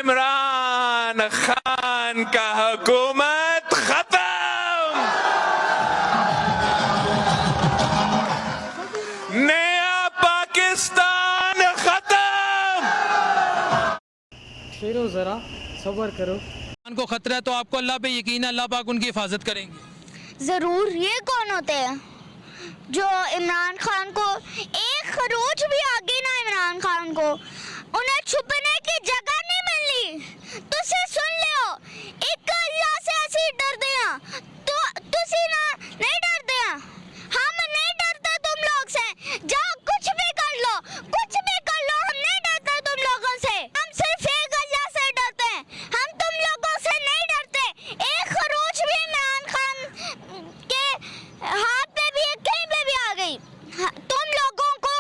इमरान खान का हुकूमत खत्म, नया पाकिस्तान खत्म। ठहरो जरा, सब्र करो। को खतरा है तो आपको अल्लाह पे यकीन है, अल्लाह पाक उनकी हिफाजत करेंगे। जरूर। ये कौन होते हैं जो इमरान खान को एक खरोच भी आगे ना, इमरान खान को उन्हें छुपने की जगह नहीं मिली। तुसी सुन लियो, एक अल्लाह से ऐसे डरते हैं तो तुसी ना नहीं डरते हैं। हम नहीं डरते तुम लोग से, जाओ कुछ भी कर लो, कुछ भी कर लो, हम नहीं डरते तुम लोगों से। हम सिर्फ एक अल्लाह से डरते हैं, हम तुम लोगों से नहीं डरते। एक खरोच भी इमरान खान के हाथ पे भी कहीं पे भी आ गई, तुम लोगों को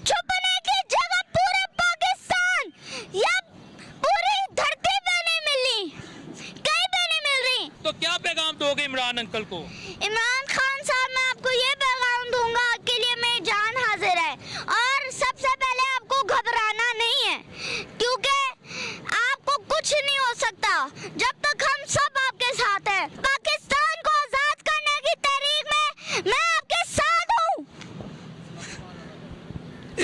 छुपने की जगह पूरे पाकिस्तान या पूरी धरती पे नहीं मिली, कहीं पे नहीं मिल रही। तो क्या पैगाम दोगे इमरान अंकल को? इमरान खान साहब, मैं आपको ये पैगाम दूंगा, आपके लिए मेरी जान हाजिर है। और सबसे पहले आपको घबराना नहीं है, क्योंकि आपको कुछ नहीं हो सकता जब तक हम सब आपके साथ हैं। पाकिस्तान को आजाद करने की तहरीक में मैं आपके साथ हूँ।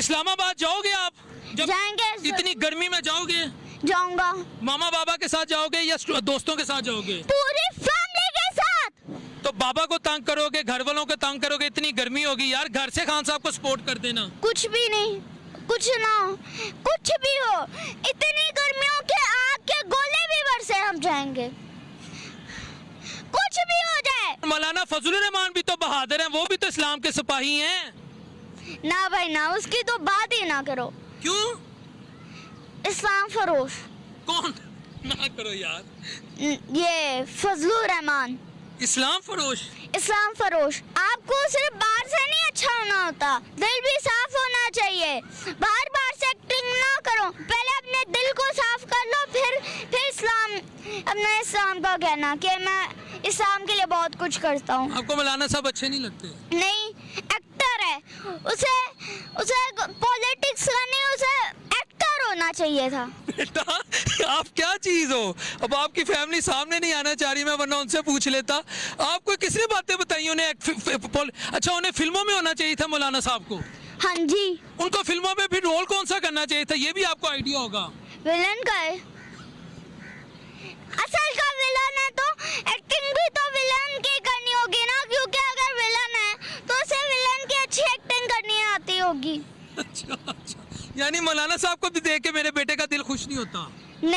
इस्लामाबाद जाओगे आप? जब जाएंगे, इतनी गर्मी में जाओगे? जाऊंगा। मामा बाबा के साथ जाओगे या दोस्तों के साथ जाओगे? पूरी फैमिली के साथ। तो बाबा को तंग करोगे, घर वालों को तंग करोगे, इतनी गर्मी होगी यार, घर से खान साहब को सपोर्ट कर देना। कुछ भी नहीं, कुछ ना हो, कुछ भी हो, इतनी गर्मियों के आग के गोले भी बरसे, हम जाएंगे, कुछ भी हो जाए। मौलाना फजलुर रहमान भी तो बहादुर हैं, वो भी तो इस्लाम के सिपाही हैं। ना भाई ना, उसकी तो बात ही ना करो। क्यों? इस्लाम फरोश, कौन? ना करो यार। ये फजलुर रहमान, इस्लाम फरोश? इस्लाम फरोश। आपको सिर्फ बाहर से नहीं अच्छा होना होता, दिल भी साफ होना चाहिए। बार बार से एक्टिंग ना करो, पहले अपने दिल को साफ कर लो, फिर इस्लाम, अपने इस्लाम का कहना कि मैं इस्लाम के लिए बहुत कुछ करता हूँ। आपको मौलाना साहब अच्छे नहीं लगते? नहीं, एक्टर है, उसे पॉलिटिक्स करनी, उसे एक्टर होना चाहिए था। बेटा आप क्या चीज हो? अब आपकी फैमिली सामने नहीं आना चाह रही, मैं वरना उनसे पूछ लेता। आपको किसने बातें बताई उन्हें? अच्छा, उन्हें फिल्मों में होना चाहिए था मौलाना साहब को। हाँ जी। उनको फिल्मों में फिर रोल कौन सा करना चाहिए था, ये भी आपको आइडिया होगा? विलन का है, असल का विलन है तो एक्टिंग भी तो विलन की करनी होगी ना, क्योंकि अगर विलन है तो उसे विलन की अच्छी एक्टिंग करनी आती होगी। अच्छा, यानी मौलाना साहब को भी देख के मेरे बेटे का दिल खुश नहीं होता? नहीं।